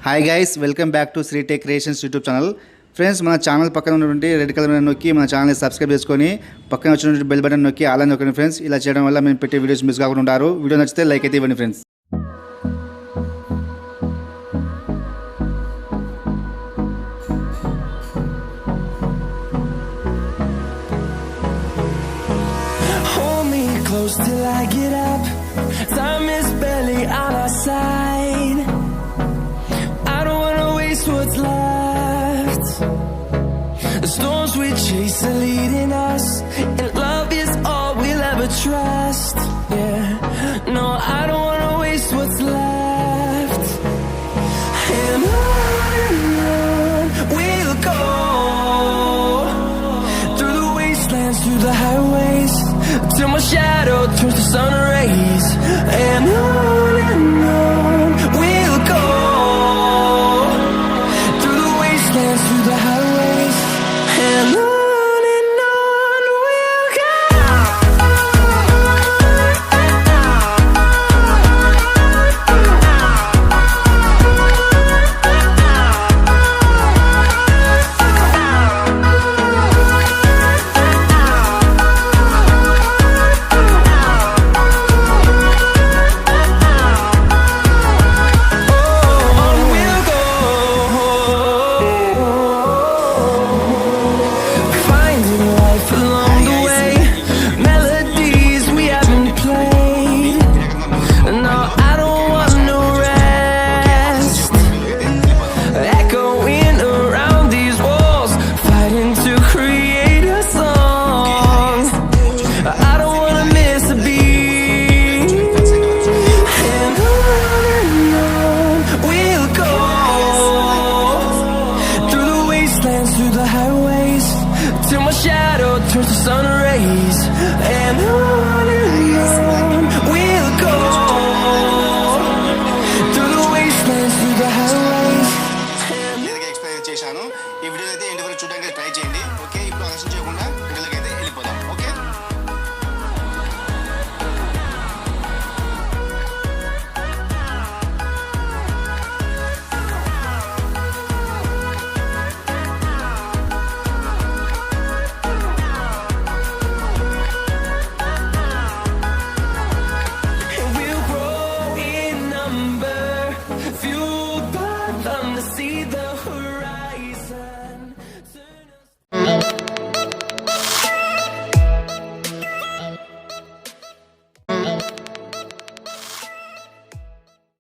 Hi guys, welcome back to Sri tech creations YouTube channel. Friends, మన channel పక్కన ఉన్నటువంటి red colour button నొక్కి మన ఛానల్ని సబ్స్క్రైబ్ చేసుకొని పక్కన వచ్చినటువంటి బెల్ బటన్ నొక్కి ఆల్ అని నొక్కండి ఫ్రెండ్స్. ఇలా చేయడం వల్ల మేము పెట్టే వీడియోస్ మిస్ కాకుండా ఉంటారు. వీడియో నచ్చితే లైక్ అయితే ఇవ్వండి friends. Close till I get up. Time is barely on our side. I don't wanna waste what's left. The storms we chase are leading us, and love is all we'll ever trust. Yeah, no, I don't wanna waste what's left. And on we'll go, through the wastelands, through the highways, till my shadow